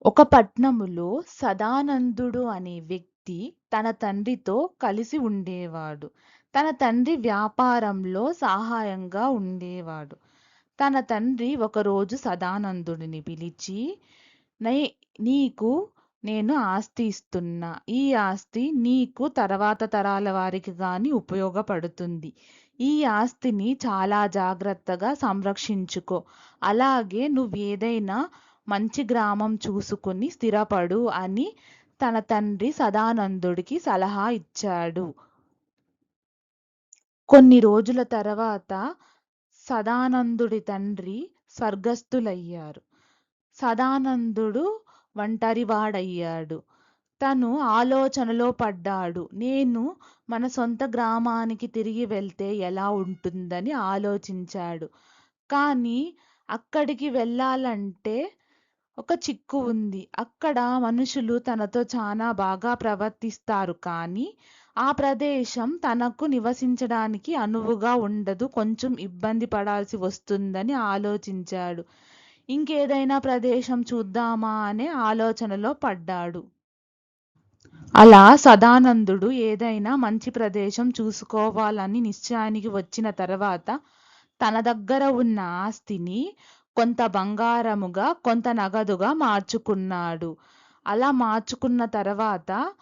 ఒక పట్నములో సదానందుడు అనే వ్యక్తి తన తండ్రితో కలిసి ఉండేవాడు. తన తండ్రి వ్యాపారంలో సహాయంగా ఉండేవాడు. తన తండ్రి ఒకరోజు సదానందుడిని పిలిచి, "నై నీకు నేను ఆస్తి ఇస్తున్నా. ఈ ఆస్తి నీకు తర్వాత తరాల వారికి గాని ఉపయోగపడుతుంది. ఈ ఆస్తిని చాలా జాగ్రత్తగా సంరక్షించుకో. అలాగే నువ్వేదైనా మంచి గ్రామం చూసుకుని స్థిరపడు" అని తన తండ్రి సదానందుడికి సలహా ఇచ్చాడు. కొన్ని రోజుల తర్వాత సదానందుడి తండ్రి స్వర్గస్థులయ్యారు. సదానందుడు ఒంటరివాడయ్యాడు. తను ఆలోచనలో పడ్డాడు. నేను మన సొంత గ్రామానికి తిరిగి వెళ్తే ఎలా ఉంటుందని ఆలోచించాడు. కానీ అక్కడికి వెళ్ళాలంటే ఒక చిక్కు ఉంది. అక్కడ మనుషులు తనతో చానా బాగా ప్రవర్తిస్తారు, కానీ ఆ ప్రదేశం తనకు నివసించడానికి అనువుగా ఉండదు. కొంచెం ఇబ్బంది పడాల్సి వస్తుందని ఆలోచించాడు. ఇంకేదైనా ప్రదేశం చూద్దామా అనే ఆలోచనలో పడ్డాడు. అలా సదానందుడు ఏదైనా మంచి ప్రదేశం చూసుకోవాలని నిశ్చయానికి వచ్చిన తర్వాత తన దగ్గర ఉన్న ఆస్తిని కొంత బంగారముగా, కొంత నగదుగా మార్చుకున్నాడు. అలా మార్చుకున్న తర్వాత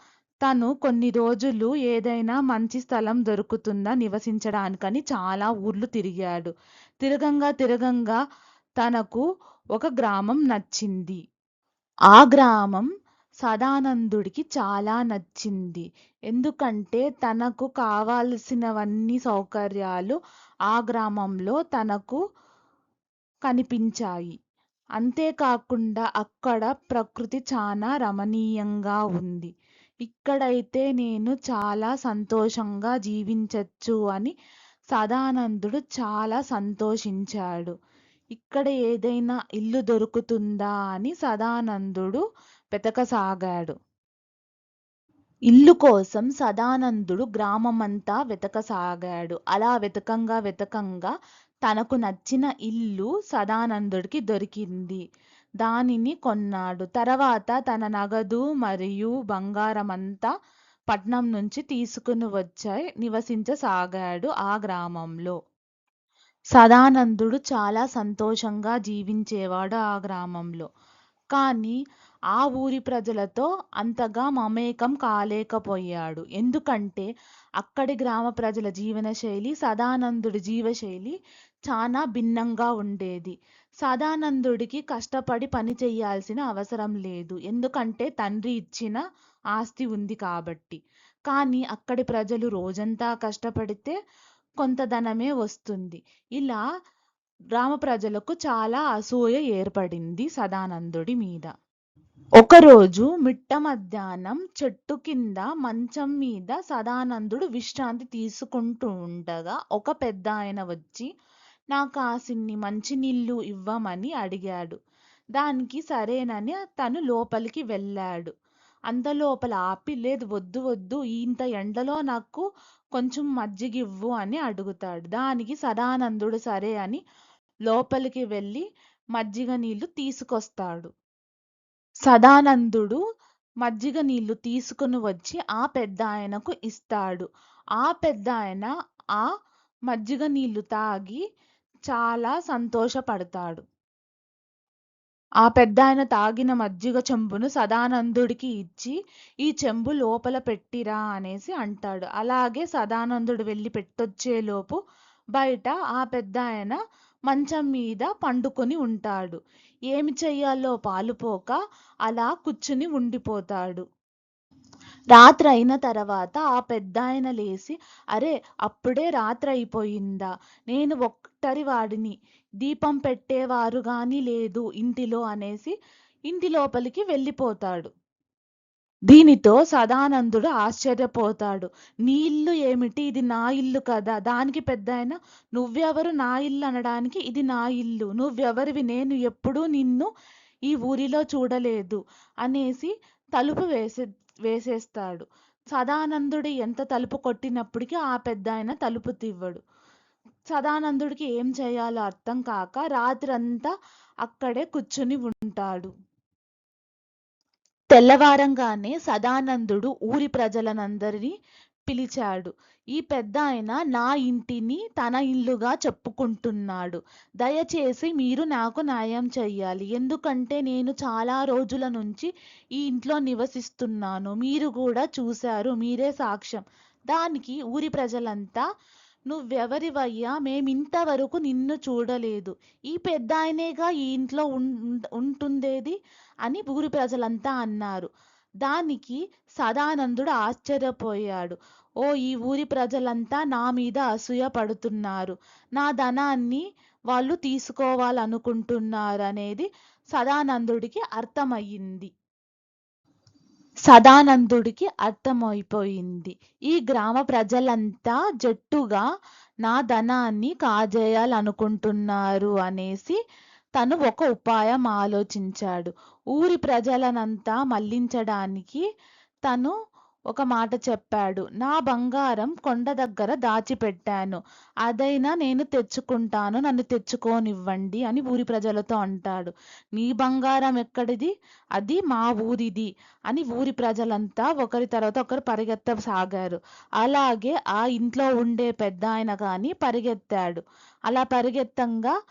తను కొన్ని రోజులు ఏదైనా మంచి స్థలం దొరుకుతుందా నివసించడానికని చాలా ఊర్లు తిరిగాడు. తిరగంగా తిరగంగా తనకు ఒక గ్రామం నచ్చింది. ఆ గ్రామం సదానందుడికి చాలా నచ్చింది. ఎందుకంటే తనకు కావాల్సినవన్నీ సౌకర్యాలు ఆ గ్రామంలో తనకు కనిపించాయి. అంతేకాకుండా అక్కడ ప్రకృతి చానా రమణీయంగా ఉంది. ఇక్కడైతే నేను చాలా సంతోషంగా జీవించొచ్చు అని సదానందుడు చాలా సంతోషించాడు. ఇక్కడ ఏదైనా ఇల్లు దొరుకుతుందా అని సదానందుడు వెతకసాగాడు. ఇల్లు కోసం సదానందుడు గ్రామమంతా వెతకసాగాడు. అలా వెతకంగా వెతకంగా తనకు నచ్చిన ఇల్లు సదానందుడికి దొరికింది. దానిని కొన్నాడు. తర్వాత తన నగదు మరియు బంగారమంతా పట్నం నుంచి తీసుకుని వచ్చి నివసించసాగాడు ఆ గ్రామంలో. సదానందుడు చాలా సంతోషంగా జీవించేవాడు ఆ గ్రామంలో. కానీ ఆ ఊరి ప్రజలతో అంతగా మమేకం కాలేకపోయాడు. ఎందుకంటే అక్కడి గ్రామ ప్రజల జీవనశైలి, సదానందుడి జీవశైలి చాలా భిన్నంగా ఉండేది. సదానందుడికి కష్టపడి పని చేయాల్సిన అవసరం లేదు. ఎందుకంటే తండ్రి ఇచ్చిన ఆస్తి ఉంది కాబట్టి. కానీ అక్కడి ప్రజలు రోజంతా కష్టపడితే కొంత ధనమే వస్తుంది. ఇలా గ్రామ ప్రజలకు చాలా అసూయ ఏర్పడింది సదానందుడి మీద. ఒకరోజు మిట్ట మధ్యాహ్నం చెట్టు కింద మంచం మీద సదానందుడు విశ్రాంతి తీసుకుంటూ ఉండగా ఒక పెద్దాయన వచ్చి నా కాసిన్ని మంచినీళ్ళు ఇవ్వమని అడిగాడు. దానికి సరేనని తను లోపలికి వెళ్ళాడు. అంతలోపల ఆపి, లేదు వద్దు వద్దు, ఇంత ఎండలో నాకు కొంచెం మజ్జిగివ్వు అని అడుగుతాడు. దానికి సదానందుడు సరే అని లోపలికి వెళ్ళి మజ్జిగ నీళ్లు తీసుకొస్తాడు. సదానందుడు మజ్జిగ నీళ్లు తీసుకుని వచ్చి ఆ పెద్దాయనకు ఇస్తాడు. ఆ పెద్దాయన ఆ మజ్జిగ నీళ్లు తాగి చాలా సంతోషపడతాడు. ఆ పెద్దాయన తాగిన మజ్జిగ చెంబును సదానందుడికి ఇచ్చి, ఈ చెంబు లోపల పెట్టిరా అనేసి అంటాడు. అలాగే సదానందుడు వెళ్ళి పెట్టొచ్చేలోపు బయట ఆ పెద్దాయన మంచం మీద పండుకొని ఉంటాడు. ఏమి చెయ్యాలో పాలుపోక అలా కూర్చుని ఉండిపోతాడు. రాత్రయిన తర్వాత ఆ పెద్దాయన లేసి, అరే అప్పుడే రాత్రయిపోయిందా? నేను ఒంటరివాడిని, దీపం పెట్టేవారు గాని లేదు ఇంటిలో అనేసి ఇంటి లోపలికి వెళ్ళిపోతాడు. దీనితో సదానందుడు ఆశ్చర్యపోతాడు. నీ ఇల్లు ఏమిటి? ఇది నా ఇల్లు కదా. దానికి పెద్దాయన, నువ్వెవరు నా ఇల్లు అనడానికి? ఇది నా ఇల్లు. నువ్వెవరివి? నేను ఎప్పుడూ నిన్ను ఈ ఊరిలో చూడలేదు అనేసి తలుపు వేసేస్తాడు. సదానందుడు ఎంత తలుపు కొట్టినప్పటికీ ఆ పెద్దాయన తలుపు తీవ్వడు. సదానందుడికి ఏం చేయాలో అర్థం కాక రాత్రంతా అక్కడే కూర్చుని ఉంటాడు. తెల్లవారంగానే సదానందుడు ఊరి ప్రజలనందరినీ పిలిచాడు. ఈ పెద్దాయన నా ఇంటిని తన ఇల్లుగా చెప్పుకుంటున్నాడు. దయచేసి మీరు నాకు న్యాయం చెయ్యాలి. ఎందుకంటే నేను చాలా రోజుల నుంచి ఈ ఇంట్లో నివసిస్తున్నాను. మీరు కూడా చూశారు. మీరే సాక్ష్యం. దానికి ఊరి ప్రజలంతా నువ్వెవరివయ్యా? మేమింతవరకు నిన్ను చూడలేదు. ఈ పెద్దాయనేగా ఈ ఇంట్లో ఉంటుండేది అని ఊరి ప్రజలంతా అన్నారు. దానికి సదానందుడు ఆశ్చర్యపోయాడు. ఓ, ఈ ఊరి ప్రజలంతా నా మీద అసూయ పడుతున్నారు. నా ధనాన్ని వాళ్ళు తీసుకోవాలనుకుంటున్నారనేది సదానందుడికి అర్థమయ్యింది. సదానందుడికి అర్థమైపోయింది. ఈ గ్రామ ప్రజలంతా జట్టుగా నా ధనాన్ని కాజేయాలనుకుంటున్నారు అనేసి తను ఒక ఉపాయం ఆలోచించాడు. ఊరి ప్రజలనంతా మళ్లించడానికి తను ఒక మాట చెప్పాడు. నా బంగారం కొండ దగ్గర దాచిపెట్టాను. అదైనా నేను తెచ్చుకుంటాను. నన్ను తెచ్చుకోనివ్వండి అని ఊరి ప్రజలతో అంటాడు. నీ బంగారం ఎక్కడిది? అది మా ఊరిది అని ఊరి ప్రజలంతా ఒకరి తర్వాత ఒకరు పరిగెత్తసాగారు. అలాగే ఆ ఇంట్లో ఉండే పెద్దాయన గాని పరిగెత్తాడు. అలా పరిగెత్తంగా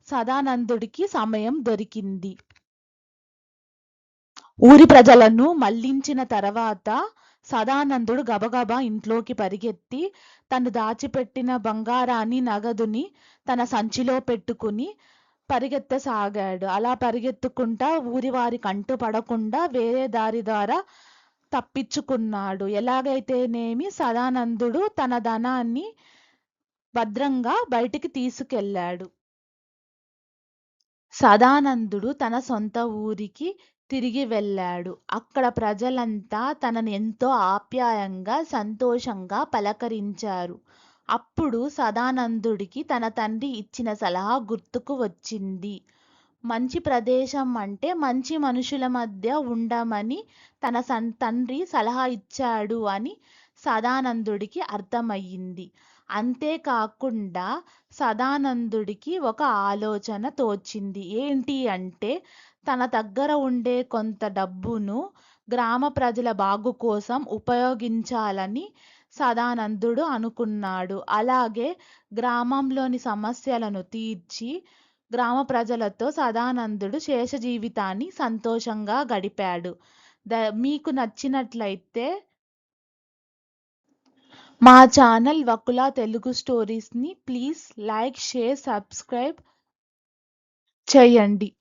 సదానందుడికి సమయం దొరికింది. ఊరి ప్రజలను మళ్లించిన తర్వాత సదానందుడు గబగబా ఇంట్లోకి పరిగెత్తి తను దాచిపెట్టిన బంగారాన్ని, నగదుని తన సంచిలో పెట్టుకుని పరిగెత్తసాగాడు. అలా పరిగెత్తుకుంటా ఊరివారి కంటు పడకుండా వేరే దారి ద్వారా తప్పించుకున్నాడు. ఎలాగైతేనేమి సదానందుడు తన ధనాన్ని భద్రంగా బయటికి తీసుకెళ్ళాడు. సదానందుడు తన సొంత ఊరికి తిరిగి వెళ్ళాడు. అక్కడ ప్రజలంతా తనని ఎంతో ఆప్యాయంగా, సంతోషంగా పలకరించారు. అప్పుడు సదానందుడికి తన తండ్రి ఇచ్చిన సలహా గుర్తుకు వచ్చింది. మంచి ప్రదేశం అంటే మంచి మనుషుల మధ్య ఉండమని తన తండ్రి సలహా ఇచ్చాడు అని సదానందుడికి అర్థమయ్యింది. అంతేకాకుండా సదానందుడికి ఒక ఆలోచన తోచింది. ఏంటి అంటే తన దగ్గర ఉండే కొంత డబ్బును గ్రామ ప్రజల బాగు కోసం ఉపయోగించాలని సదానందుడు అనుకున్నాడు. అలాగే గ్రామంలోని సమస్యలను తీర్చి గ్రామ ప్రజలతో సదానందుడు శేష జీవితాన్ని సంతోషంగా గడిపాడు. మీకు నచ్చినట్లయితే మా ఛానల్ వకుల తెలుగు స్టోరీస్ని ప్లీజ్ లైక్, షేర్, సబ్స్క్రైబ్ చేయండి.